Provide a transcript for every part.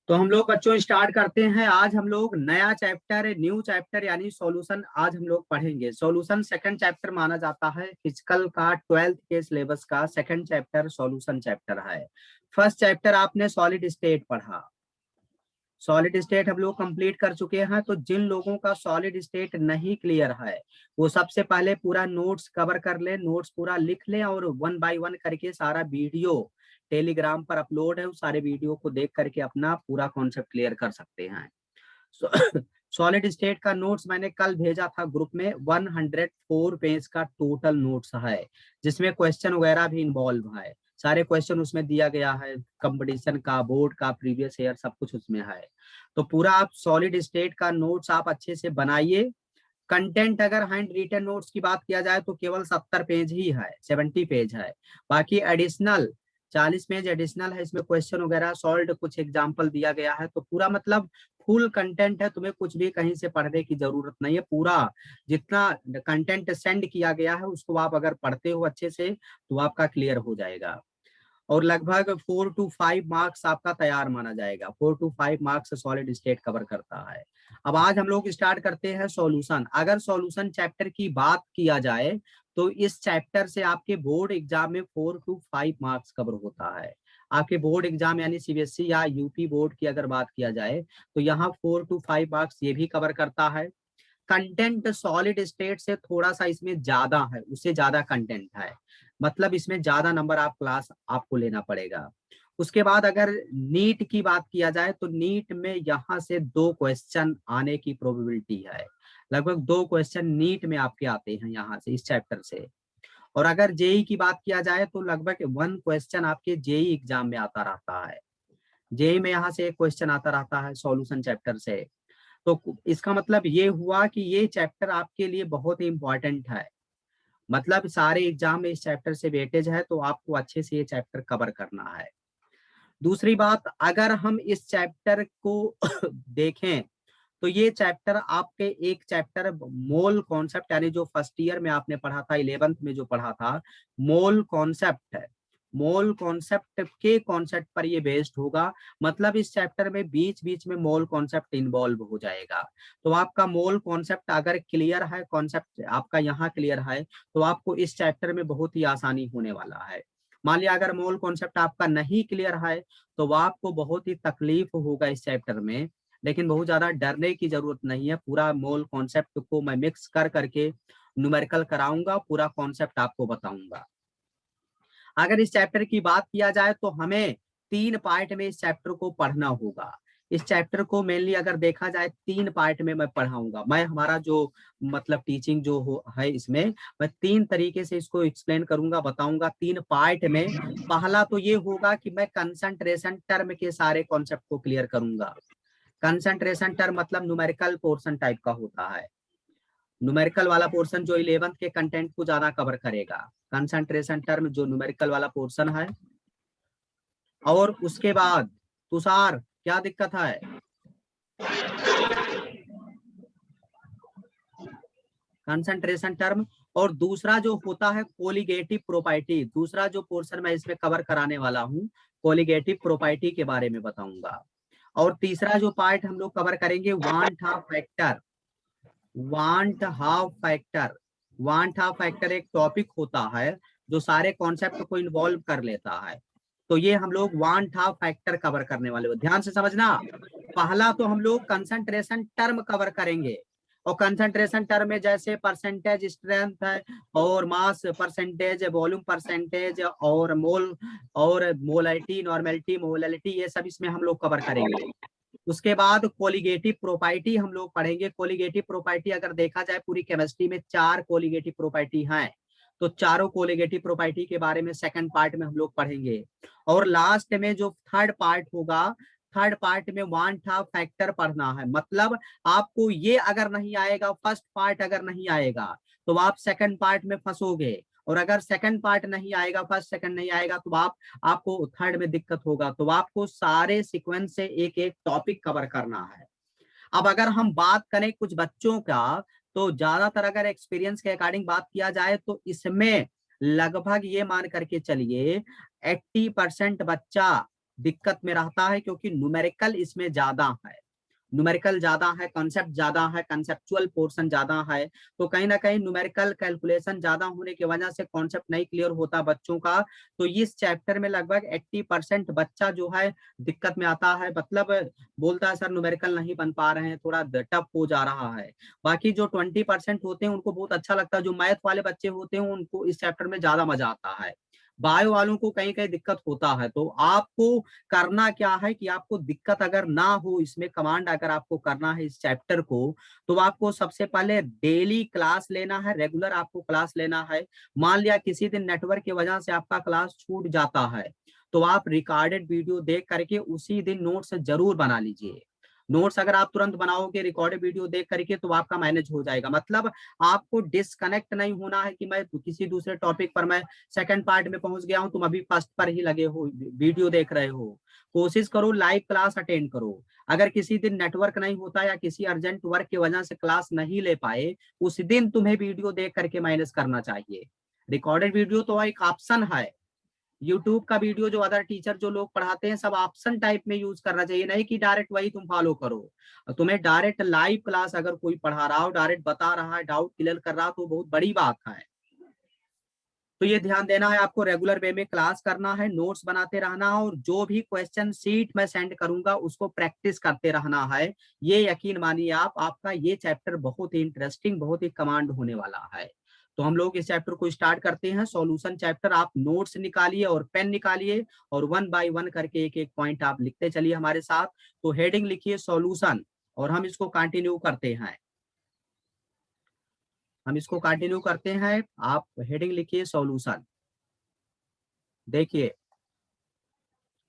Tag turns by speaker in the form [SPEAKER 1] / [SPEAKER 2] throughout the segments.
[SPEAKER 1] तो हम लोग बच्चों स्टार्ट करते हैं। आज हम लोग नया चैप्टर, न्यू चैप्टर यानी सॉल्यूशन आज हम लोग पढ़ेंगे। सॉल्यूशन सेकंड चैप्टर माना जाता है फिजिकल का, 12th के सिलेबस का सेकंड चैप्टर सॉल्यूशन चैप्टर है। फर्स्ट चैप्टर आपने सॉलिड स्टेट पढ़ा, सॉलिड स्टेट हम लोग कंप्लीट कर चुके हैं। तो जिन लोगों का सॉलिड स्टेट नहीं क्लियर है वो सबसे पहले पूरा नोट्स कवर कर ले, नोट्स पूरा लिख ले और 1 बाय 1 करके सारा वीडियो टेलीग्राम पर अपलोड है, उस सारे वीडियो को देख करके अपना पूरा कॉन्सेप्ट क्लियर कर सकते हैं। सॉलिड स्टेट का नोट्स मैंने कल भेजा था ग्रुप में, 104 पेज का टोटल नोट्स है, जिसमें क्वेश्चन वगैरह भी इन्वॉल्व है। सारे क्वेश्चन उसमें दिया गया है, कंपटीशन का, बोर्ड का, प्रीवियस ईयर सब कुछ उसमें है। तो पूरा आप सॉलिड स्टेट का नोट्स आप अच्छे से बनाइए। कंटेंट अगर हैंड रिटन नोट्स की बात किया जाए तो केवल 70 पेज ही है, 70 पेज है। बाकी एडिशनल 40 पेज एडिशनल है, इसमें क्वेश्चन वगैरह सॉल्व कुछ एग्जांपल दिया गया है। तो पूरा मतलब फुल कंटेंट है, तुम्हें कुछ भी कहीं से पढ़ने की जरूरत नहीं है। पूरा जितना कंटेंट सेंड किया गया है उसको आप अगर पढ़ते हो अच्छे से तो आपका क्लियर हो जाएगा और लगभग 4 to 5 मार्क्स आपका तैयार माना जाएगा। 4 to 5 marks solid state cover करता है। अब आज हम लोग स्टार्ट करते हैं सॉल्यूशन। अगर सॉल्यूशन चैप्टर की बात किया जाए तो इस चैप्टर से आपके बोर्ड एग्जाम में 4 to 5 मार्क्स कवर होता है। आपके बोर्ड एग्जाम यानी सीबीएसई या यूपी बोर्ड की अगर बात किया जाए तो यहाँ 4 to 5 मार्क्स ये भी कवर करता है। कंटेंट सॉलिड स्टेट से थोड़ा सा इसमें ज्यादा है, उससे ज्यादा कंटेंट है, मतलब इसमें ज्यादा नंबर आप क्लास आपको लेना पड़ेगा। उसके बाद अगर नीट की बात किया जाए तो नीट में यहाँ से 2 क्वेश्चन आने की प्रोबेबिलिटी है, लगभग 2 क्वेश्चन नीट में आपके आते हैं यहाँ से इस चैप्टर से। और अगर जेई की बात किया जाए तो लगभग 1 क्वेश्चन आपके जेई एग्जाम में आता रहता है। जेई में यहाँ से एक क्वेश्चन आता रहता है सॉल्यूशन चैप्टर से। तो इसका मतलब ये हुआ कि ये चैप्टर आपके लिए बहुत ही इंपॉर्टेंट है, मतलब सारे एग्जाम में इस चैप्टर से वेटेज है, तो आपको अच्छे से ये चैप्टर कवर करना है। दूसरी बात, अगर हम इस चैप्टर को देखें तो ये चैप्टर आपके एक चैप्टर मोल कॉन्सेप्ट यानी जो फर्स्ट ईयर में आपने पढ़ा था, 11th में जो पढ़ा था मोल कॉन्सेप्ट है, मोल कॉन्सेप्ट के कॉन्सेप्ट पर ये बेस्ड होगा। मतलब इस चैप्टर में बीच बीच में मोल कॉन्सेप्ट इन्वॉल्व हो जाएगा। तो आपका मोल कॉन्सेप्ट अगर क्लियर है, कॉन्सेप्ट आपका यहाँ क्लियर है, तो आपको इस चैप्टर में बहुत ही आसानी होने वाला है। मान लिया अगर मोल कॉन्सेप्ट आपका नहीं क्लियर है तो आपको बहुत ही तकलीफ होगा इस चैप्टर में, लेकिन बहुत ज्यादा डरने की जरूरत नहीं है। पूरा मोल कॉन्सेप्ट को मैं मिक्स कर करके न्यूमेरिकल कराऊंगा, पूरा कॉन्सेप्ट आपको बताऊंगा। अगर इस चैप्टर की बात किया जाए तो हमें 3 पार्ट में इस चैप्टर को पढ़ना होगा। इस चैप्टर को मेनली अगर देखा जाए 3 पार्ट में मैं पढ़ाऊंगा। मैं हमारा जो मतलब टीचिंग जो है इसमें मैं 3 तरीके से इसको एक्सप्लेन करूंगा, बताऊंगा 3 पार्ट में। पहला तो ये होगा कि मैं कंसंट्रेशन टर्म के सारे कॉन्सेप्ट को क्लियर करूंगा। कंसंट्रेशन टर्म मतलब न्यूमेरिकल पोर्शन टाइप का होता है, न्यूमेरिकल वाला पोर्शन जो 11th के कंटेंट को ज्यादा कवर करेगा, कंसंट्रेशन टर्म जो न्यूमेरिकल वाला पोर्शन है। और उसके बाद तुषार क्या दिक्कत है? Concentration term. और दूसरा जो होता है कोलिगेटिव प्रॉपर्टी, दूसरा जो पोर्शन मैं इसमें कवर कराने वाला हूँ कोलिगेटिव प्रॉपर्टी के बारे में बताऊंगा। और तीसरा जो पार्ट हम लोग कवर करेंगे want half factor. Want half factor, want half factor एक टॉपिक होता है जो सारे कॉन्सेप्ट को इन्वॉल्व कर लेता है। तो ये हम लोग वांट हाफ फैक्टर कवर करने वाले हो, ध्यान से समझना। पहला तो हम लोग कंसंट्रेशन टर्म कवर करेंगे, और कंसंट्रेशन टर्म में जैसे परसेंटेज स्ट्रेंथ है और मास परसेंटेज, वॉल्यूम परसेंटेज और मोल और मोलैलिटी, नॉर्मेलिटी, मोलैलिटी, ये सब इसमें हम लोग कवर करेंगे। उसके बाद कोलिगेटिव प्रॉपर्टी हम लोग पढ़ेंगे। कोलिगेटिव प्रॉपर्टी अगर देखा जाए पूरी केमिस्ट्री में 4 कोलिगेटिव प्रॉपर्टी हैं, तो चारों कोलिगेटिव प्रॉपर्टी के बारे में सेकंड पार्ट में हम लोग पढ़ेंगे। और लास्ट में जो थर्ड पार्ट होगा, थर्ड पार्ट में वांट हाफ फैक्टर पढ़ना है। मतलब आपको ये अगर नहीं आएगा, फर्स्ट पार्ट अगर नहीं आएगा तो आप सेकंड पार्ट में फंसोगे, और अगर सेकंड पार्ट नहीं आएगा, फर्स्ट सेकंड नहीं आएगा तो आपको थर्ड में दिक्कत होगा। तो आपको सारे सीक्वेंस से एक एक टॉपिक कवर करना है। अब अगर हम बात करें कुछ बच्चों का, तो ज्यादातर अगर एक्सपीरियंस के अकॉर्डिंग बात किया जाए तो इसमें लगभग ये मान करके चलिए 80% बच्चा दिक्कत में रहता है, क्योंकि न्यूमेरिकल इसमें ज्यादा है, न्यूमेरिकल ज्यादा है, कॉन्सेप्ट ज्यादा है, कंसेप्चुअल पोर्शन ज्यादा है। तो कहीं ना कहीं न्यूमेरिकल कैलकुलेशन ज्यादा होने की वजह से कॉन्सेप्ट नहीं क्लियर होता बच्चों का। तो इस चैप्टर में लगभग 80% बच्चा जो है दिक्कत में आता है, मतलब बोलता है सर न्यूमेरिकल नहीं बन पा रहे हैं, थोड़ा टफ हो जा रहा है। बाकी जो 20% होते हैं उनको बहुत अच्छा लगता है, जो मैथ वाले बच्चे होते हैं उनको इस चैप्टर में ज्यादा मजा आता है। बायो वालों को कहीं कहीं दिक्कत होता है। तो आपको करना क्या है कि आपको दिक्कत अगर ना हो इसमें, कमांड अगर आपको करना है इस चैप्टर को, तो आपको सबसे पहले डेली क्लास लेना है, रेगुलर आपको क्लास लेना है। मान लिया किसी दिन नेटवर्क की वजह से आपका क्लास छूट जाता है, तो आप रिकॉर्डेड वीडियो देख करके उसी दिन नोट्स जरूर बना लीजिए। नोट्स अगर आप तुरंत बनाओगे रिकॉर्डेड वीडियो देख करके तो आपका मैनेज हो जाएगा। मतलब आपको डिस्कनेक्ट नहीं होना है कि मैं किसी दूसरे टॉपिक पर, मैं सेकंड पार्ट में पहुंच गया हूं, तुम अभी फर्स्ट पर ही लगे हो, वीडियो देख रहे हो। कोशिश करो लाइव क्लास अटेंड करो। अगर किसी दिन नेटवर्क नहीं होता या किसी अर्जेंट वर्क की वजह से क्लास नहीं ले पाए, उस दिन तुम्हें वीडियो देख करके मैनेज करना चाहिए। रिकॉर्डेड वीडियो तो एक ऑप्शन है, यूट्यूब का वीडियो जो अदर टीचर जो लोग पढ़ाते हैं सब ऑप्शन टाइप में यूज करना चाहिए, नहीं कि डायरेक्ट वही तुम फॉलो करो। तुम्हें डायरेक्ट लाइव क्लास अगर कोई पढ़ा रहा हो, डायरेक्ट बता रहा है, डाउट क्लियर कर रहा, तो बहुत बड़ी बात है। तो ये ध्यान देना है आपको, रेगुलर वे में क्लास करना है, नोट्स बनाते रहना है, और जो भी क्वेश्चन सीट मैं सेंड करूंगा उसको प्रैक्टिस करते रहना है। ये यकीन मानिए आप, आपका ये चैप्टर बहुत ही इंटरेस्टिंग, बहुत ही कमांड होने वाला है। तो हम लोग इस चैप्टर को स्टार्ट करते हैं, सॉल्यूशन चैप्टर। आप नोट्स निकालिए और पेन निकालिए, और वन बाय वन करके एक एक पॉइंट आप लिखते चलिए हमारे साथ। तो हेडिंग लिखिए सॉल्यूशन, और हम इसको कंटिन्यू करते हैं। हम इसको कंटिन्यू करते हैं, आप हेडिंग लिखिए सॉल्यूशन। देखिए,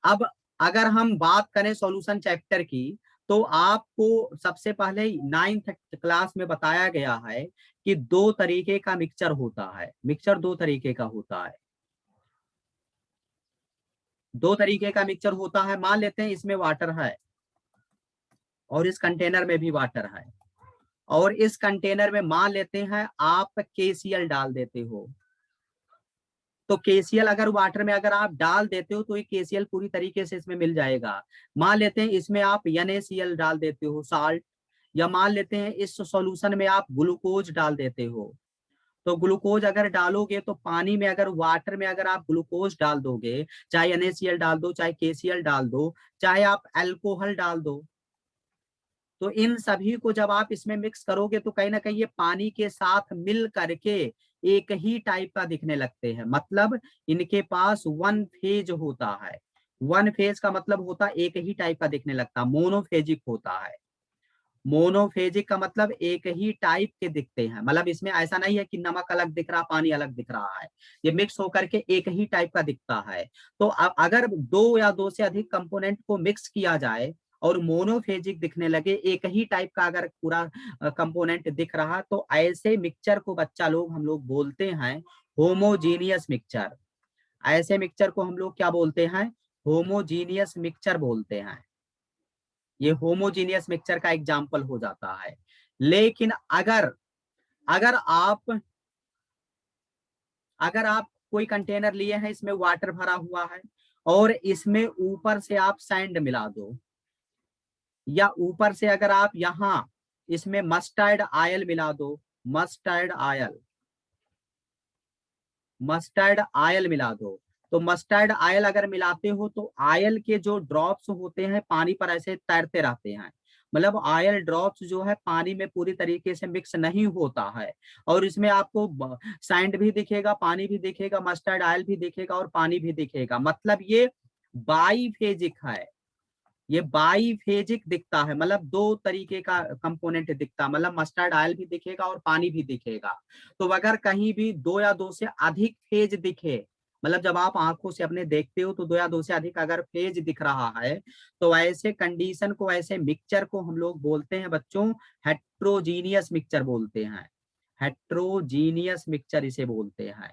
[SPEAKER 1] अब अगर हम बात करें सॉल्यूशन चैप्टर की, तो आपको सबसे पहले 9th क्लास में बताया गया है कि दो तरीके का मिक्सचर होता है। मिक्सचर दो तरीके का होता है, दो तरीके का मिक्सचर होता है। मान लेते हैं इसमें वाटर है और इस कंटेनर में भी वाटर है, और इस कंटेनर में मान लेते हैं आप केसीएल डाल देते हो। तो केसीएल अगर वाटर में अगर आप डाल देते हो तो ये केसीएल पूरी तरीके से इसमें मिल जाएगा। मान लेते हैं इसमें आप NaCl डाल देते हो, साल्ट, या मान लेते हैं इस सॉल्यूशन में आप ग्लूकोज डाल देते हो। तो ग्लूकोज अगर डालोगे तो पानी में, अगर वाटर में अगर आप ग्लूकोज डाल दोगे, चाहे NaCl डाल दो, चाहे केसीएल डाल दो, चाहे आप अल्कोहल डाल दो, तो इन सभी को जब आप इसमें मिक्स करोगे तो कहीं ना कहीं ये पानी के साथ मिल करके एक ही टाइप का दिखने लगते हैं। मतलब इनके पास वन फेज होता है। वन फेज का मतलब होता है एक ही टाइप का दिखने लगता है, मोनोफेजिक होता है। मोनोफेजिक का मतलब एक ही टाइप के दिखते हैं, मतलब इसमें ऐसा नहीं है कि नमक अलग दिख रहा, पानी अलग दिख रहा है, ये मिक्स होकर के एक ही टाइप का दिखता है। तो अगर दो या दो से अधिक कंपोनेंट को मिक्स किया जाए और मोनोफेजिक दिखने लगे, एक ही टाइप का अगर पूरा कंपोनेंट दिख रहा, तो ऐसे मिक्सचर को बच्चा लोग हम लोग बोलते हैं होमोजीनियस मिक्सचर। ऐसे मिक्सचर को हम लोग क्या बोलते हैं? होमोजीनियस मिक्सचर बोलते हैं। ये होमोजीनियस मिक्सचर का एग्जाम्पल हो जाता है। लेकिन अगर अगर आप अगर आप कोई कंटेनर लिए हैं, इसमें वाटर भरा हुआ है, और इसमें ऊपर से आप सैंड मिला दो, या ऊपर से अगर आप यहाँ इसमें मस्टर्ड ऑयल मिला दो, मस्टर्ड ऑयल, मस्टर्ड ऑयल मिला दो, तो मस्टर्ड ऑयल अगर मिलाते हो तो ऑयल के जो ड्रॉप्स होते हैं पानी पर ऐसे तैरते रहते हैं। मतलब ऑयल ड्रॉप्स जो है पानी में पूरी तरीके से मिक्स नहीं होता है, और इसमें आपको सैंड भी दिखेगा, पानी भी दिखेगा, मस्टर्ड ऑयल भी दिखेगा और पानी भी दिखेगा। मतलब ये बाईफेजिक है, ये बाईफेजिक दिखता है, मतलब दो तरीके का कंपोनेंट दिखता, मतलब मस्टर्ड ऑयल भी दिखेगा और पानी भी दिखेगा। तो अगर कहीं भी दो या दो से अधिक फेज दिखे, मतलब जब आप आंखों से अपने देखते हो तो दो या दो से अधिक अगर फेज दिख रहा है, तो ऐसे कंडीशन को, ऐसे मिक्सचर को हम लोग बोलते हैं बच्चों हेट्रोजीनियस मिक्सचर बोलते हैं। हेट्रोजीनियस मिक्सचर इसे बोलते हैं।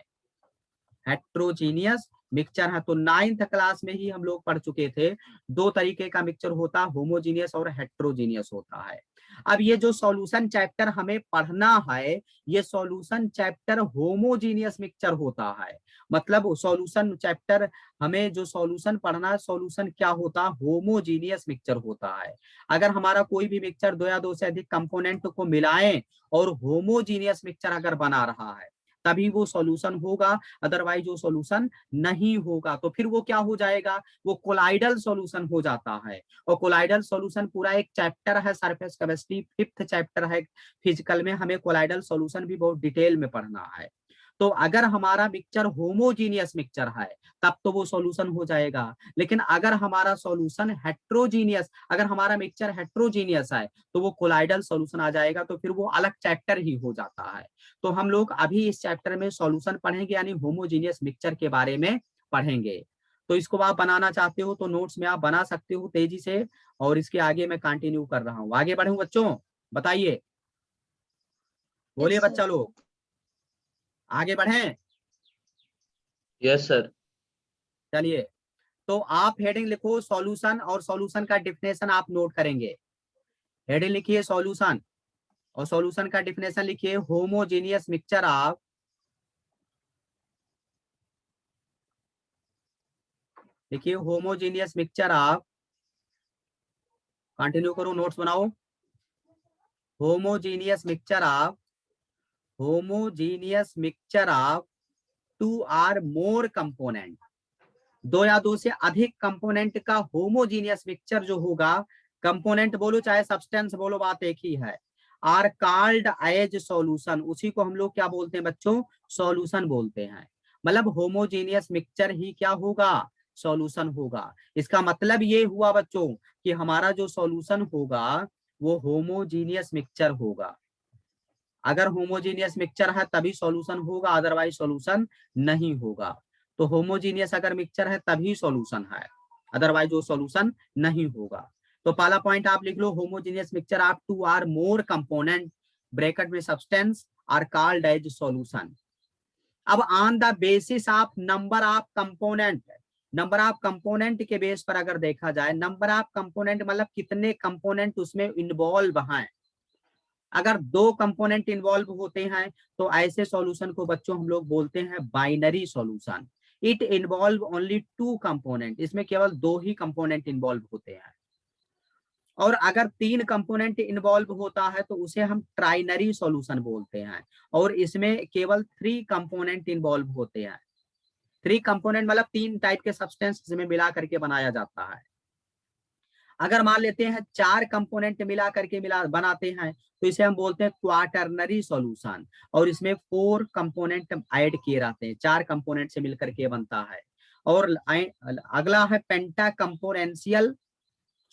[SPEAKER 1] हेट्रोजीनियस मिक्सचर है। तो 9th क्लास में ही हम लोग पढ़ चुके थे, दो तरीके का मिक्सचर होता, होमोजीनियस और हेट्रोजीनियस होता है। अब ये जो सॉल्यूशन चैप्टर हमें पढ़ना है, ये सॉल्यूशन चैप्टर होमोजीनियस मिक्सचर होता है। मतलब सॉल्यूशन चैप्टर हमें जो सॉल्यूशन पढ़ना है, सॉल्यूशन क्या होता है, होमोजीनियस मिक्सचर होता है। अगर हमारा कोई भी मिक्सचर दो या दो से अधिक कंपोनेंट को मिलाएं और होमोजीनियस मिक्सचर अगर बना रहा है, तभी वो सॉल्यूशन होगा, अदरवाइज वो सॉल्यूशन नहीं होगा। तो फिर वो क्या हो जाएगा, वो कोलाइडल सॉल्यूशन हो जाता है। और कोलाइडल सॉल्यूशन पूरा एक चैप्टर है, सरफेस केमिस्ट्री 5th चैप्टर है फिजिकल में, हमें कोलाइडल सॉल्यूशन भी बहुत डिटेल में पढ़ना है। तो अगर हमारा मिक्सचर होमोजीनियस मिक्सचर है तब तो वो सॉल्यूशन हो जाएगा। लेकिन अगर हमारा सॉल्यूशन हेट्रोजीनियस, अगर हमारा मिक्सचर हेट्रोजीनियस है तो वो कोलाइडल सॉल्यूशन आ जाएगा, तो फिर वो अलग चैप्टर ही हो जाता है। तो हम लोग अभी इस चैप्टर में सॉल्यूशन पढ़ेंगे, यानी होमोजीनियस मिक्सचर के बारे में पढ़ेंगे। तो इसको आप बनाना चाहते हो तो नोट्स में आप बना सकते हो तेजी से, और इसके आगे मैं कंटिन्यू कर रहा हूँ। आगे बढ़ूं बच्चों, बताइए, बोलिए
[SPEAKER 2] यस सर।
[SPEAKER 1] बच्चा लोग, आगे बढ़ें।
[SPEAKER 3] Yes sir.
[SPEAKER 1] चलिए, तो आप हेडिंग लिखो सॉल्यूशन, और सॉल्यूशन का डिफिनेशन आप नोट करेंगे। हेडिंग लिखिए सॉल्यूशन, और सॉल्यूशन का डिफिनेशन लिखिए होमोजीनियस मिक्सचर ऑफ, लिखिए होमोजीनियस मिक्सचर ऑफ, कंटिन्यू करो, नोट्स बनाओ। Homogeneous mixture of, homogeneous mixture of two or more component, दो या दो से अधिक कंपोनेंट का होमोजीनियस मिक्सचर जो होगा, कंपोनेंट बोलो चाहे सब्सटेंस बोलो, बात एक ही है, आर कॉल्ड एज सॉल्यूशन, उसी को हम लोग क्या बोलते हैं बच्चों, सॉल्यूशन बोलते हैं। मतलब होमोजीनियस मिक्सचर ही क्या होगा, सॉल्यूशन होगा। इसका मतलब ये हुआ बच्चों कि हमारा जो सॉल्यूशन होगा वो होमोजीनियस मिक्सचर होगा। अगर होमोजीनियस मिक्सचर है तभी सॉल्यूशन होगा, अदरवाइज सॉल्यूशन नहीं होगा। तो होमोजीनियस अगर मिक्सचर है तभी सॉल्यूशन है, अदरवाइज वो सॉल्यूशन नहीं होगा। तो पहला पॉइंट आप लिख लो, homogeneous mixture of two or more component bracket में substance are called as solution. अब on the basis of number of component, number of component के बेस पर अगर देखा जाए, नंबर ऑफ कंपोनेंट मतलब कितने कंपोनेंट उसमें इन्वॉल्व हैं। अगर दो कंपोनेंट इन्वॉल्व होते हैं तो ऐसे सॉल्यूशन को बच्चों हम लोग बोलते हैं binary solution. It involve only two component, इसमें केवल दो ही कंपोनेंट इन्वॉल्व होते हैं। और अगर तीन कंपोनेंट इन्वॉल्व होता है तो उसे हम ट्राइनरी सॉल्यूशन बोलते हैं, और इसमें केवल 3 कंपोनेंट इन्वॉल्व होते हैं। 3 कंपोनेंट मतलब 3 टाइप के सब्सटेंस इसमें मिला करके बनाया जाता है। अगर मान लेते हैं 4 कंपोनेंट मिला करके बनाते हैं तो इसे हम बोलते हैं क्वाटरनरी सॉल्यूशन, और इसमें 4 कंपोनेंट ऐड किए रहते हैं, 4 कंपोनेंट से मिलकर के बनता है। और अगला है पेंटा कंपोनेंशियल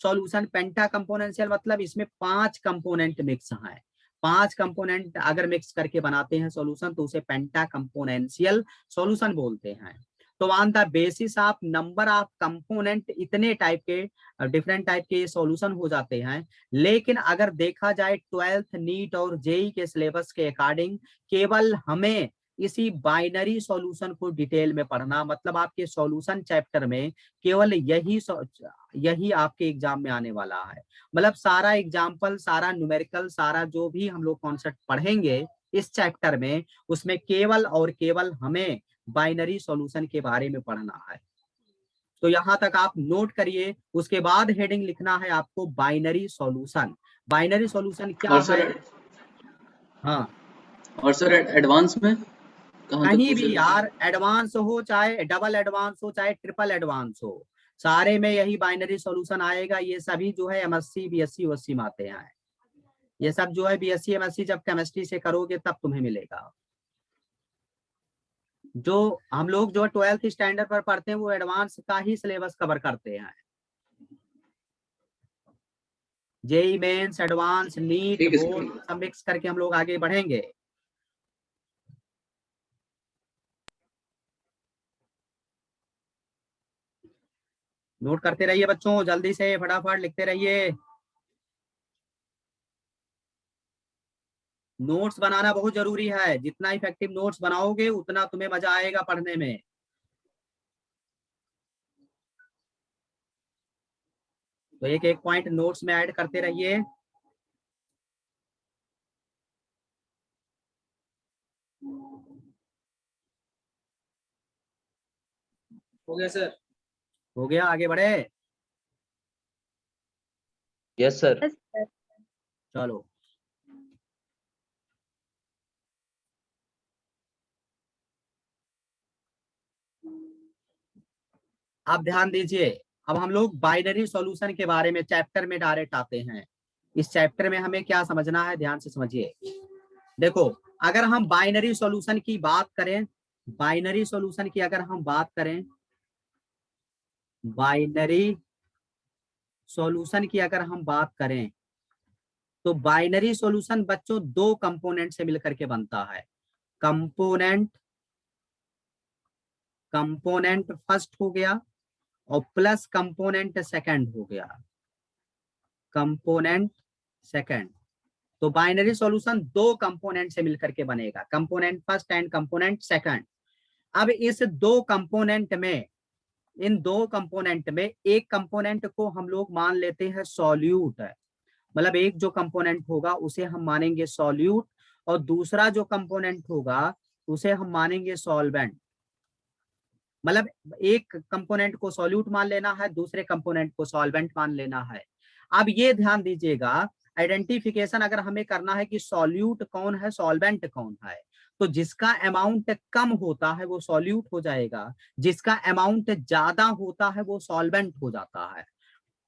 [SPEAKER 1] सॉल्यूशन। पेंटा कंपोनेंशियल मतलब इसमें 5 कंपोनेंट मिक्स हैं, 5 कंपोनेंट अगर मिक्स करके बनाते हैं सॉल्यूशन तो उसे पेंटा कंपोनेंशियल सॉल्यूशन बोलते हैं। तो on the basis of number of component इतने टाइप के डिफरेंट टाइप के सॉल्यूशन हो जाते हैं। लेकिन अगर देखा जाए 12th नीट और जेई के सिलेबस के अकॉर्डिंग केवल हमें इसी बाइनरी सॉल्यूशन को डिटेल में पढ़ना, मतलब आपके सॉल्यूशन चैप्टर में केवल यही आपके एग्जाम में आने वाला है। मतलब सारा एग्जाम्पल, सारा न्यूमेरिकल, सारा जो भी हम लोग कॉन्सेप्ट पढ़ेंगे इस चैप्टर में, उसमें केवल और केवल हमें बाइनरी सॉल्यूशन के बारे में पढ़ना है। तो यहां तक आप नोट करिए। उसके बाद हेडिंग लिखना है आपको बाइनरी सॉल्यूशन। बाइनरी सॉल्यूशन क्या
[SPEAKER 3] और
[SPEAKER 1] है?
[SPEAKER 3] सर,
[SPEAKER 1] हाँ,
[SPEAKER 3] और सर एडवांस में कहाँ तक
[SPEAKER 1] कहीं भी
[SPEAKER 3] पूछेगा सर?
[SPEAKER 1] यार, एडवांस हो चाहे डबल एडवांस हो चाहे ट्रिपल एडवांस हो, सारे में यही बाइनरी सॉल्यूशन आएगा। ये सभी जो है एमएससी बीएससी ओएससी में आते हैं। ये सब जो है बीएससी एमएससी जब केमिस्ट्री से करोगे तब तुम्हें मिलेगा। जो हम लोग जो 12th स्टैंडर्ड पर पढ़ते हैं वो एडवांस का ही सिलेबस कवर करते हैं। जेई मेंस, एडवांस, नीट,
[SPEAKER 3] ठीक है
[SPEAKER 1] बोर्ड,
[SPEAKER 3] सर।
[SPEAKER 1] सब मिक्स करके हम लोग आगे बढ़ेंगे। नोट करते रहिए बच्चों, जल्दी से फटाफट लिखते रहिए, नोट्स बनाना बहुत जरूरी है, जितना इफेक्टिव नोट्स बनाओगे उतना तुम्हें मजा आएगा पढ़ने में। तो एक एक पॉइंट नोट्स में ऐड करते रहिए।
[SPEAKER 3] हो गया सर।
[SPEAKER 1] हो गया, आगे बढ़े।
[SPEAKER 3] Yes sir.
[SPEAKER 1] चलो आप ध्यान दीजिए, अब हम लोग बाइनरी सॉल्यूशन के बारे में चैप्टर में डायरेक्ट आते हैं। इस चैप्टर में हमें क्या समझना है, ध्यान से समझिए। देखो, अगर हम बाइनरी सॉल्यूशन की बात करें, बाइनरी सॉल्यूशन की अगर हम बात करें, बाइनरी सॉल्यूशन की अगर हम बात करें, तो बाइनरी सॉल्यूशन बच्चों दो कंपोनेंट से मिलकर के बनता है। कंपोनेंट, कंपोनेंट फर्स्ट हो गया और प्लस कंपोनेंट सेकंड हो गया, कंपोनेंट सेकंड। तो बाइनरी सॉल्यूशन दो कंपोनेंट से मिलकर के बनेगा, component first and component second. अब इस दो कंपोनेंट में, इन दो कंपोनेंट में एक कंपोनेंट को हम लोग मान लेते हैं सॉल्यूट, मतलब एक जो कंपोनेंट होगा उसे हम मानेंगे सॉल्यूट और दूसरा जो कंपोनेंट होगा उसे हम मानेंगे सॉल्वेंट। मतलब एक कंपोनेंट को सॉल्यूट मान लेना है, दूसरे कंपोनेंट को सॉल्वेंट मान लेना है। अब ये ध्यान दीजिएगा, आइडेंटिफिकेशन अगर हमें करना है कि सॉल्यूट कौन है सॉल्वेंट कौन है, तो जिसका अमाउंट कम होता है वो सॉल्यूट हो जाएगा, जिसका अमाउंट ज्यादा होता है वो सॉल्वेंट हो जाता है।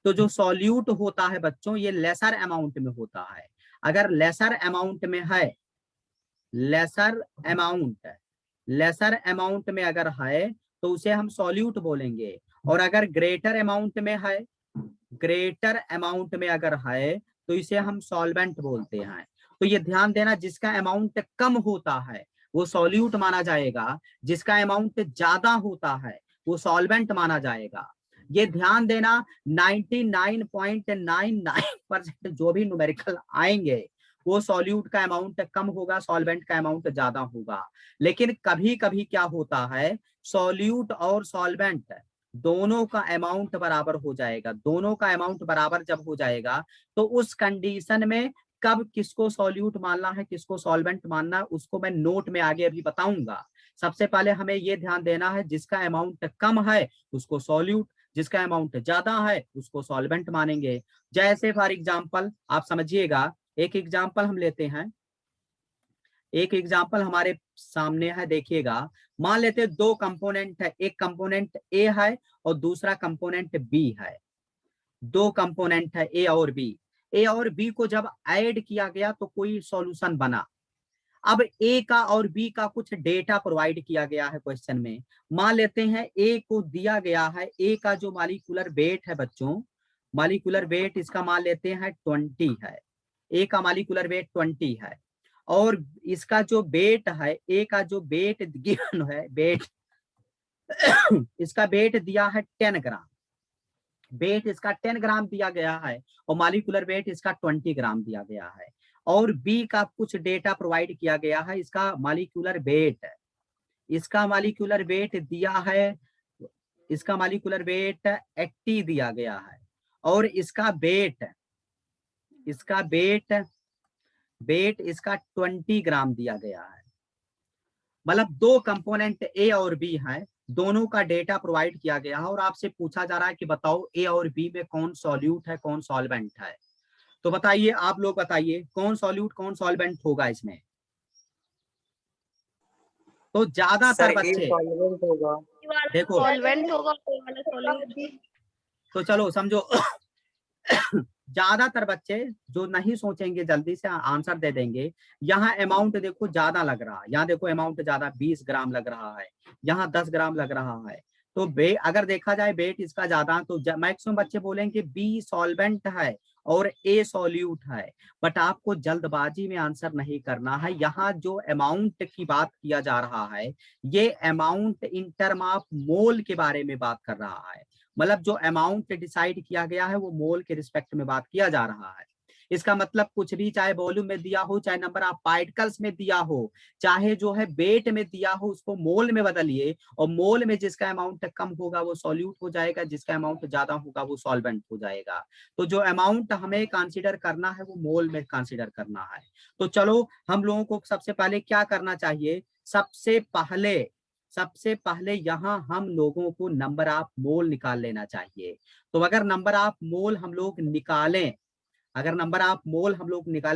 [SPEAKER 1] तो जो सॉल्यूट होता है बच्चों ये लेसर अमाउंट में होता है। अगर लेसर अमाउंट में है, लेसर अमाउंट, लेसर अमाउंट में अगर है तो उसे हम सॉल्यूट बोलेंगे, और अगर ग्रेटर अमाउंट में है, ग्रेटर अमाउंट में अगर है तो इसे हम सॉल्वेंट बोलते हैं। तो ये ध्यान देना, जिसका अमाउंट कम होता है वो सॉल्यूट माना जाएगा, जिसका अमाउंट ज्यादा होता है वो सॉल्वेंट माना जाएगा। ये ध्यान देना, 99.99% जो भी न्यूमेरिकल आएंगे वो सॉल्यूट का अमाउंट कम होगा, सॉल्वेंट का अमाउंट ज्यादा होगा। लेकिन कभी कभी क्या होता है, सॉल्यूट और सॉल्वेंट दोनों का अमाउंट बराबर हो जाएगा। दोनों का अमाउंट बराबर जब हो जाएगा तो उस कंडीशन में कब किसको सॉल्यूट मानना है किसको सॉल्वेंट मानना है उसको मैं नोट में आगे अभी बताऊंगा। सबसे पहले हमें ये ध्यान देना है, जिसका अमाउंट कम है उसको सॉल्यूट, जिसका अमाउंट ज्यादा है उसको सॉल्वेंट मानेंगे। जैसे फॉर एग्जाम्पल आप समझिएगा, एक एग्जाम्पल हम लेते हैं, एक एग्जाम्पल हमारे सामने है, देखिएगा। मान लेते हैं दो कंपोनेंट है, एक कंपोनेंट ए है और दूसरा कंपोनेंट बी है। दो कंपोनेंट है ए और बी। ए और बी को जब ऐड किया गया तो कोई सॉल्यूशन बना। अब ए का और बी का कुछ डेटा प्रोवाइड किया गया है क्वेश्चन में। मान लेते हैं ए को दिया गया है, ए का जो मॉलिक्यूलर वेट है बच्चों, मॉलिक्यूलर वेट इसका मान लेते हैं 20 है, ए का मॉलिक्यूलर वेट 20 है। और इसका जो वेट है, ए का जो वेट गिवन है, वेट इसका वेट दिया है 10 ग्राम, वेट इसका 10 ग्राम दिया गया है और मॉलिक्यूलर वेट इसका 20 ग्राम दिया गया है। और बी का कुछ डेटा प्रोवाइड किया गया है, इसका मॉलिक्यूलर वेट, इसका मॉलिक्यूलर वेट दिया है, इसका मॉलिक्यूलर वेट 80 दिया गया है और इसका वेट, इसका वेट इसका 20 ग्राम दिया गया है। मतलब दो कंपोनेंट ए और बी हैं, दोनों का डेटा प्रोवाइड किया गया है और आपसे पूछा जा रहा है कि बताओ ए और बी में कौन सॉल्यूट है कौन सॉल्वेंट है। तो बताइए, आप लोग बताइए कौन सॉल्यूट कौन सॉल्वेंट होगा इसमें। तो ज्यादातर बच्चे
[SPEAKER 2] होगा,
[SPEAKER 1] देखो,
[SPEAKER 2] सॉल्वेंट होगा, कोई वाला सॉल्यूट।
[SPEAKER 1] तो चलो समझो ज्यादातर बच्चे जो नहीं सोचेंगे जल्दी से आंसर दे देंगे। यहाँ अमाउंट देखो ज्यादा लग रहा है, यहाँ देखो अमाउंट ज्यादा 20 ग्राम लग रहा है, यहाँ 10 ग्राम लग रहा है। तो अगर देखा जाए वेट इसका ज्यादा, तो मैक्सिमम बच्चे बोलेंगे बी सॉल्वेंट है और ए सॉल्यूट है। बट आपको जल्दबाजी में आंसर नहीं करना है। यहाँ जो अमाउंट की बात किया जा रहा है ये amount in term of mole के बारे में बात कर रहा है। मतलब जो अमाउंट डिसाइड किया गया है वो मोल के रिस्पेक्ट में बात किया जा रहा है। इसका मतलब कुछ भी, चाहे वॉल्यूम में दिया हो, चाहे नंबर ऑफ पार्टिकल्स में दिया हो, चाहे जो है वेट में दिया हो, उसको मोल में बदलिए, और मोल में जिसका अमाउंट कम होगा वो सॉल्यूट हो जाएगा, जिसका अमाउंट ज्यादा होगा वो सॉल्वेंट हो जाएगा। तो जो अमाउंट हमें कंसीडर करना है वो मोल में कंसीडर करना है। तो चलो हम लोगों को सबसे पहले क्या करना चाहिए, सबसे पहले यहाँ हम लोगों को नंबर ऑफ मोल निकाल लेना चाहिए। तो अगर नंबर ऑफ मोल हम लोग निकालें,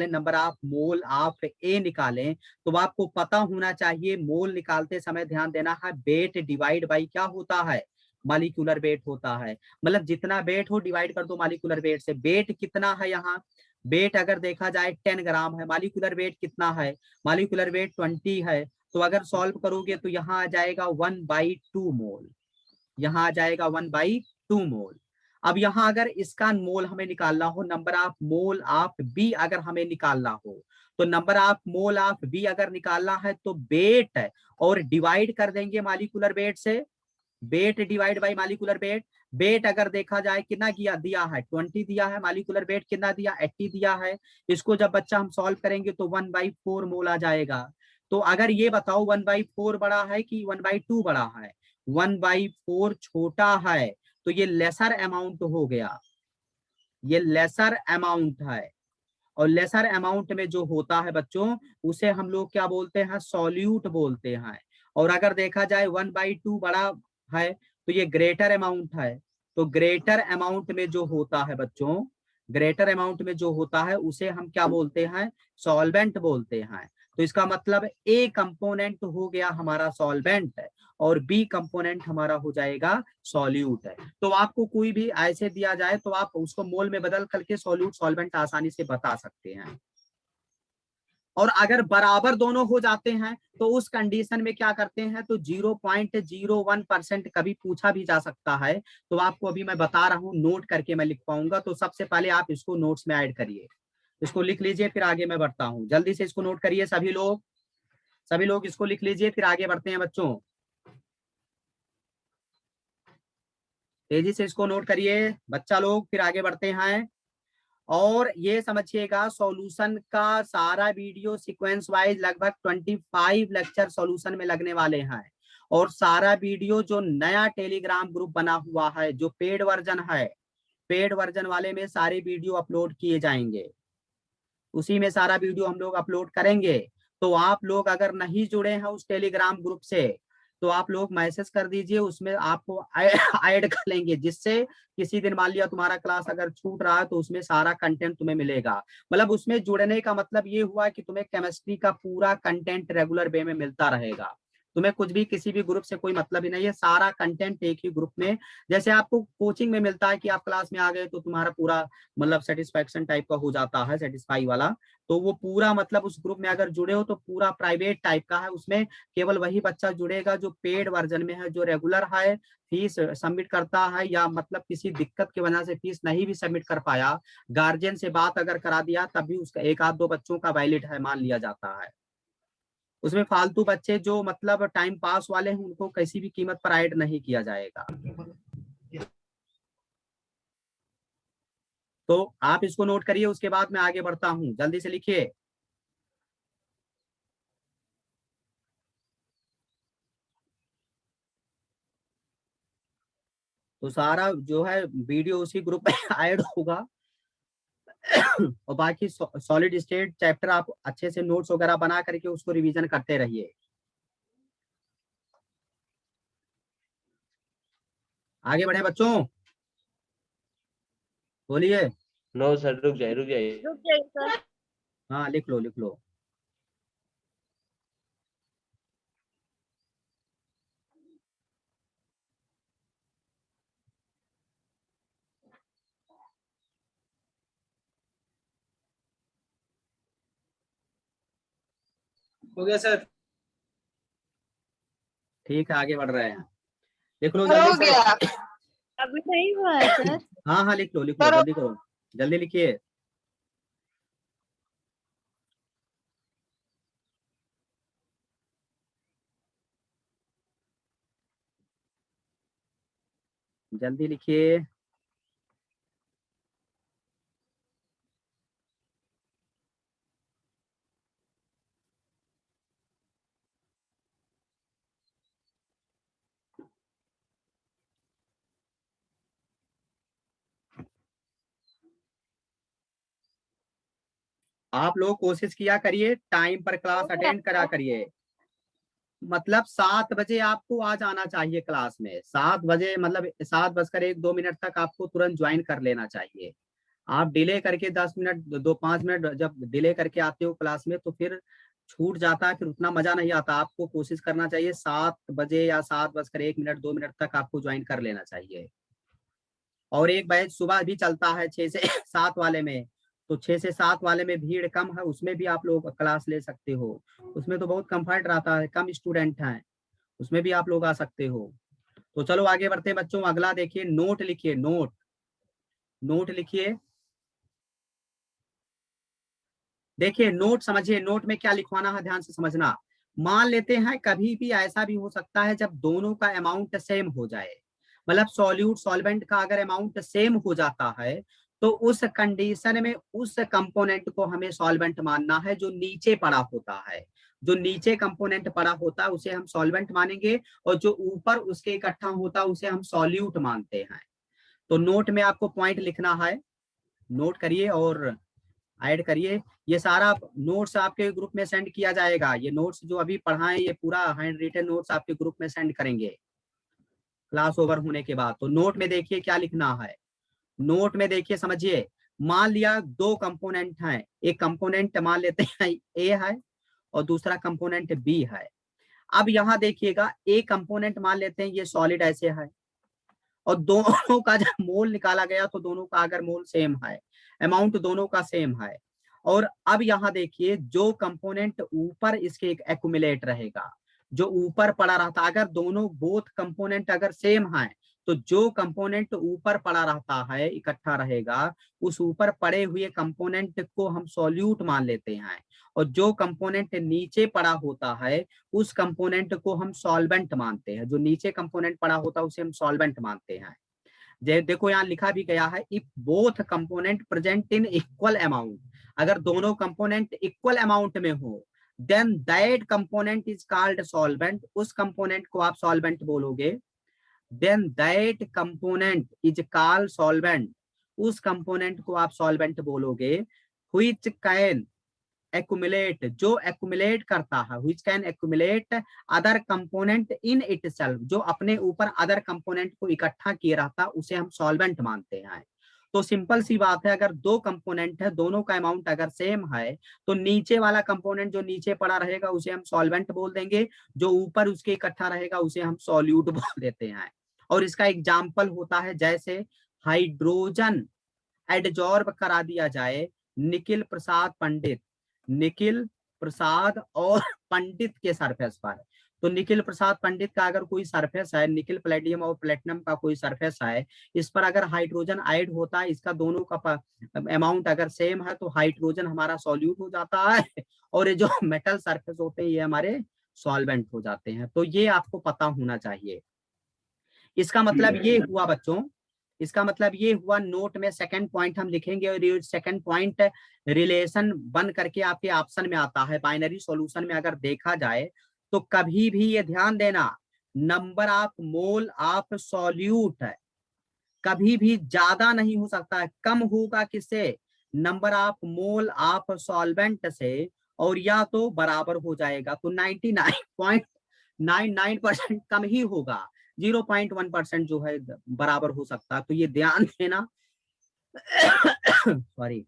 [SPEAKER 1] नंबर ऑफ मोल ऑफ ए निकालें, तो आपको पता होना चाहिए मोल निकालते समय ध्यान देना है वेट डिवाइड बाई क्या होता है, मॉलिक्यूलर वेट होता है। मतलब जितना वेट हो डिवाइड कर दो मॉलिक्यूलर वेट से। वेट कितना है यहाँ, वेट अगर देखा जाए 10 ग्राम है, मॉलिक्यूलर वेट कितना है, मॉलिक्यूलर वेट 20 है। तो अगर सॉल्व करोगे तो यहाँ आ जाएगा 1/2 मोल, यहाँ आ जाएगा 1/2 मोल। अब यहाँ अगर इसका मोल हमें निकालना हो, number of mole of B अगर हमें निकालना हो, तो number of mole of B अगर निकालना है तो वेट और डिवाइड कर देंगे मॉलिक्यूलर वेट से, weight divide by molecular weight. Weight अगर देखा जाए कितना दिया है 20 दिया है, मॉलिक्यूलर वेट कितना दिया 80 दिया है। इसको जब बच्चा हम सॉल्व करेंगे तो 1/4 मोल आ जाएगा। तो अगर ये बताओ 1/4 बड़ा है कि 1/2 बड़ा है, 1/4 छोटा है, तो ये लेसर अमाउंट हो गया, ये लेसर अमाउंट है। और लेसर अमाउंट में जो होता है बच्चों उसे हम लोग क्या बोलते हैं, सॉल्यूट बोलते हैं। और अगर देखा जाए 1/2 बड़ा है तो ये ग्रेटर अमाउंट है। तो ग्रेटर अमाउंट में जो होता है बच्चों, ग्रेटर अमाउंट में जो होता है उसे हम क्या बोलते हैं, सॉल्वेंट बोलते हैं। तो इसका मतलब ए कंपोनेंट हो गया हमारा सॉल्वेंट और बी कंपोनेंट हमारा हो जाएगा सॉल्यूट है। तो आपको कोई भी ऐसे दिया जाए तो आप उसको मोल में बदल करके सॉल्यूट सॉल्वेंट आसानी से बता सकते हैं। और अगर बराबर दोनों हो जाते हैं तो उस कंडीशन में क्या करते हैं, तो 0.01% कभी पूछा भी जा सकता है। तो आपको अभी मैं बता रहा हूँ, नोट करके मैं लिख पाऊंगा। तो सबसे पहले आप इसको नोट्स में ऐड करिए, इसको लिख लीजिए, फिर आगे मैं बढ़ता हूँ। जल्दी से इसको नोट करिए सभी लोग इसको लिख लीजिए, फिर आगे बढ़ते हैं बच्चों। तेजी से इसको नोट करिए बच्चा लोग, फिर आगे बढ़ते हैं। और ये समझिएगा सॉल्यूशन का सारा वीडियो सीक्वेंस वाइज लगभग 25 लेक्चर सॉल्यूशन में लगने वाले हैं। और सारा वीडियो जो नया टेलीग्राम ग्रुप बना हुआ है, जो पेड वर्जन है, पेड वर्जन वाले में सारे वीडियो अपलोड किए जाएंगे, उसी में सारा वीडियो हम लोग अपलोड करेंगे। तो आप लोग अगर नहीं जुड़े हैं उस टेलीग्राम ग्रुप से तो आप लोग मैसेज कर दीजिए, उसमें आपको ऐड कर लेंगे, जिससे किसी दिन मान लिया तुम्हारा क्लास अगर छूट रहा है तो उसमें सारा कंटेंट तुम्हें मिलेगा। मतलब उसमें जुड़ने का मतलब ये हुआ कि तुम्हें केमिस्ट्री का पूरा कंटेंट रेगुलर वे में मिलता रहेगा। तुम्हें कुछ भी किसी भी ग्रुप से कोई मतलब ही नहीं है, सारा कंटेंट एक ही ग्रुप में। जैसे आपको कोचिंग में मिलता है कि आप क्लास में आ गए तो तुम्हारा पूरा मतलब सेटिस्फैक्शन टाइप का हो जाता है, सेटिस्फाई वाला। तो वो पूरा मतलब उस ग्रुप में अगर जुड़े हो तो पूरा प्राइवेट टाइप का है, उसमें केवल वही बच्चा जुड़ेगा जो पेड वर्जन में है, जो रेगुलर है, फीस सबमिट करता है, या मतलब किसी दिक्कत की वजह से फीस नहीं भी सबमिट कर पाया, गार्जियन से बात अगर करा दिया तब भी उसका एक आध दो बच्चों का वैलिड है मान लिया जाता है। उसमें फालतू बच्चे जो मतलब टाइम पास वाले हैं उनको किसी भी कीमत पर ऐड नहीं किया जाएगा। तो आप इसको नोट करिए, उसके बाद मैं आगे बढ़ता हूं, जल्दी से लिखिए। तो सारा जो है वीडियो उसी ग्रुप में ऐड होगा। और बाकी सॉलिड स्टेट चैप्टर आप अच्छे से नोट्स वगैरह बना करके उसको रिवीजन करते रहिए। आगे बढ़े बच्चों, बोलिए।
[SPEAKER 4] नो सर, रुक जाइए रुक जाइए।
[SPEAKER 2] रुक जाइए सर।
[SPEAKER 1] हाँ लिख लो लिख लो।
[SPEAKER 5] हो गया सर।
[SPEAKER 1] ठीक है आगे बढ़ रहे हैं, लिख लो
[SPEAKER 6] हो
[SPEAKER 1] जल्दी से।
[SPEAKER 6] गया।
[SPEAKER 2] अभी नहीं हुआ है सर।
[SPEAKER 1] हाँ हाँ लिख लो
[SPEAKER 6] सर
[SPEAKER 1] जल्दी करो, जल्दी लिखिए। जल्दी लिखिए। आप लोग कोशिश किया करिए, टाइम पर क्लास अटेंड करा करिए। मतलब 7 बजे आपको आ जाना चाहिए क्लास में। 7 बजे मतलब 7:01-2 तक आपको तुरंत ज्वाइन कर लेना चाहिए। आप डिले करके 10 मिनट 5 मिनट जब डिले करके आते हो क्लास में तो फिर छूट जाता है, फिर उतना मजा नहीं आता। आपको कोशिश करना चाहिए 7 बजे या 7:01-2 तक आपको ज्वाइन कर लेना चाहिए। और एक बैच सुबह भी चलता है 6 से 7 वाले में, तो 6 से 7 वाले में भीड़ कम है, उसमें भी आप लोग क्लास ले सकते हो। उसमें तो बहुत कंफर्ट रहता है, कम स्टूडेंट हैं, उसमें भी आप लोग आ सकते हो। तो चलो आगे बढ़ते हैं बच्चों। अगला देखिए, नोट लिखिए। नोट नोट लिखिए। देखिए नोट समझिए, नोट में क्या लिखवाना है ध्यान से समझना। मान लेते हैं कभी भी ऐसा भी हो सकता है जब दोनों का अमाउंट सेम हो जाए, मतलब सॉल्यूट सॉल्वेंट का अगर अमाउंट सेम हो जाता है तो उस कंडीशन में उस कंपोनेंट को हमें सॉल्वेंट मानना है जो नीचे पड़ा होता है। जो नीचे कंपोनेंट पड़ा होता है उसे हम सॉल्वेंट मानेंगे, और जो ऊपर उसके इकट्ठा होता है उसे हम सॉल्यूट मानते हैं। तो नोट में आपको पॉइंट लिखना है, नोट करिए और ऐड करिए। ये सारा नोट्स आपके ग्रुप में सेंड किया जाएगा। ये नोट्स जो अभी पढ़ाएं ये पूरा हैंड रिटन नोट्स आपके ग्रुप में सेंड करेंगे क्लास ओवर होने के बाद। तो नोट में देखिए क्या लिखना है। नोट में देखिए समझिए, मान लिया दो कंपोनेंट हैं, एक कंपोनेंट मान लेते हैं ए है और दूसरा कंपोनेंट बी है। अब यहाँ देखिएगा, ए कंपोनेंट मान लेते हैं ये सॉलिड ऐसे है, और दोनों का जब मोल निकाला गया तो दोनों का अगर मोल सेम है, अमाउंट दोनों का सेम है। और अब यहाँ देखिए, जो कंपोनेंट ऊपर इसके एक एक्यूमुलेट रहेगा, जो ऊपर पड़ा रहता, अगर दोनों बोथ कंपोनेंट अगर सेम है तो जो कंपोनेंट ऊपर पड़ा रहता है इकट्ठा रहेगा, उस ऊपर पड़े हुए कंपोनेंट को हम सॉल्यूट मान लेते हैं। और जो कंपोनेंट नीचे पड़ा होता है उस कंपोनेंट को हम सॉल्वेंट मानते हैं। जो नीचे कंपोनेंट पड़ा होता है उसे हम सॉल्वेंट मानते हैं। देखो यहाँ लिखा भी गया है, if both component present in equal amount, अगर दोनों कंपोनेंट इक्वल अमाउंट में हो then that component is called solvent, उस कंपोनेंट को आप सॉल्वेंट बोलोगे। Then that component is called solvent, उस कंपोनेंट को आप सॉल्वेंट बोलोगे। व्हिच कैन एक्यूमुलेट, जो एक्यूमुलेट करता है, which can accumulate other component in itself, जो अपने ऊपर अदर कंपोनेंट को इकट्ठा किए रहता उसे हम सॉल्वेंट मानते हैं। तो सिंपल सी बात है, अगर दो कंपोनेंट है, दोनों का अमाउंट अगर सेम है तो नीचे वाला कंपोनेंट जो नीचे पड़ा रहेगा उसे हम सॉल्वेंट बोल देंगे, जो ऊपर उसके इकट्ठा रहेगा उसे हम सॉल्यूट बोल देते हैं। और इसका एग्जाम्पल होता है जैसे हाइड्रोजन एडजॉर्ब करा दिया जाए निखिल प्रसाद पंडित, निखिल प्रसाद और पंडित के सरफेस पर। तो निखिल प्रसाद पंडित का अगर कोई सरफेस है, निखिल प्लेटियम और प्लेटिनम का कोई सरफेस है, इस पर अगर हाइड्रोजन ऐड होता है, इसका दोनों का अमाउंट अगर सेम है तो हाइड्रोजन हमारा सॉल्यूट हो जाता है, और ये जो मेटल सरफेस होते हैं ये हमारे सॉल्वेंट हो जाते हैं। तो ये आपको पता होना चाहिए। इसका मतलब ये हुआ बच्चों, इसका मतलब ये हुआ, नोट में सेकंड पॉइंट हम लिखेंगे और ये सेकंड पॉइंट रिलेशन बन करके आपके ऑप्शन में आता है। बाइनरी सॉल्यूशन में अगर देखा जाए तो कभी भी ये ध्यान देना, number of mole of solute है कभी भी ज्यादा नहीं हो सकता है, कम होगा किससे, number of mole of solvent से, और या तो बराबर हो जाएगा। तो 99.99% कम ही होगा, 0.1% जो है बराबर हो सकता है। तो ये ध्यान देना सॉरी,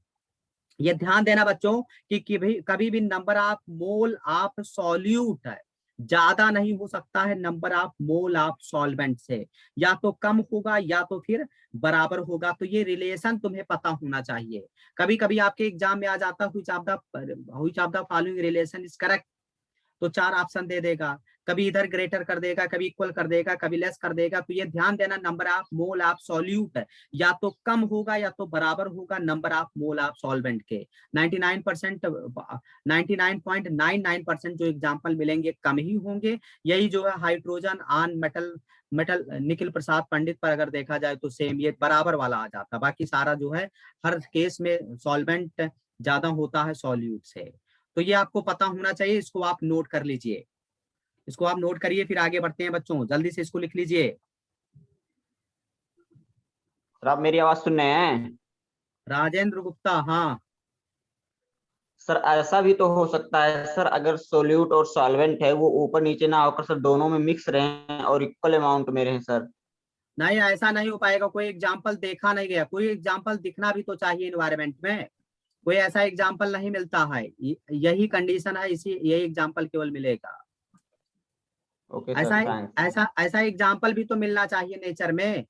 [SPEAKER 1] ये ध्यान देना बच्चों कि कभी भी number of mole of solute है ज्यादा नहीं हो सकता है number of mole of solvent से, या तो कम होगा या तो फिर बराबर होगा। तो ये रिलेशन तुम्हें पता होना चाहिए। कभी कभी आपके एग्जाम में आ जाता है which of the following relation is correct, तो 4 ऑप्शन दे देगा, कभी इधर ग्रेटर कर देगा, कभी इक्वल कर देगा, कभी लेस कर देगा। तो ये ध्यान देना, number of mole of solute या तो कम होगा या तो बराबर होगा number of mole of solvent के। 99.99% जो एग्जाम्पल मिलेंगे कम ही होंगे। यही जो है हाइड्रोजन ऑन मेटल निखिल प्रसाद पंडित पर अगर देखा जाए तो सेम ये बराबर वाला आ जाता। बाकी सारा जो है हर केस में सॉल्वेंट ज्यादा होता है सॉल्यूट से। तो ये आपको पता होना चाहिए, इसको आप नोट कर लीजिए, इसको आप नोट करिए। फिर आगे बढ़ते हैं बच्चों, जल्दी से इसको लिख लीजिए।
[SPEAKER 5] सर आप मेरी आवाज सुन रहे हैं?
[SPEAKER 1] राजेंद्र गुप्ता, हाँ
[SPEAKER 5] सर ऐसा भी तो हो सकता है सर, अगर सोल्यूट और सॉल्वेंट है वो ऊपर नीचे ना होकर सर दोनों में मिक्स रहे और इक्वल अमाउंट में रहे सर।
[SPEAKER 1] नहीं, ऐसा नहीं हो पाएगा। कोई एग्जाम्पल देखा नहीं गया, कोई एग्जाम्पल दिखना भी तो चाहिए इन्वायरमेंट में। कोई ऐसा एग्जाम्पल नहीं मिलता है, यही कंडीशन है, इसी यही एग्जाम्पल केवल मिलेगा।
[SPEAKER 5] ओके
[SPEAKER 1] ऐसा
[SPEAKER 5] सर, थैंक्स।
[SPEAKER 1] ऐसा ऐसा एग्जाम्पल भी तो मिलना चाहिए नेचर में।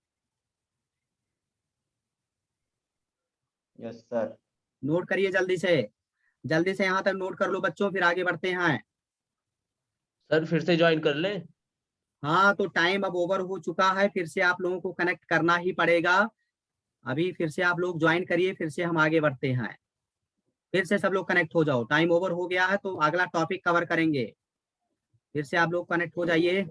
[SPEAKER 5] Yes sir.
[SPEAKER 1] नोट करिए जल्दी से, जल्दी से यहाँ तक नोट कर लो बच्चों, फिर आगे बढ़ते हैं।
[SPEAKER 4] सर फिर से ज्वाइन कर ले।
[SPEAKER 1] हाँ, तो टाइम अब ओवर हो चुका है, फिर से आप लोगों को कनेक्ट करना ही पड़ेगा। अभी फिर से आप लोग ज्वाइन करिए, फिर से हम आगे बढ़ते हैं। फिर से सब लोग कनेक्ट हो जाओ, टाइम ओवर हो गया है तो अगला टॉपिक कवर करेंगे। फिर से आप लोग कनेक्ट हो जाइए।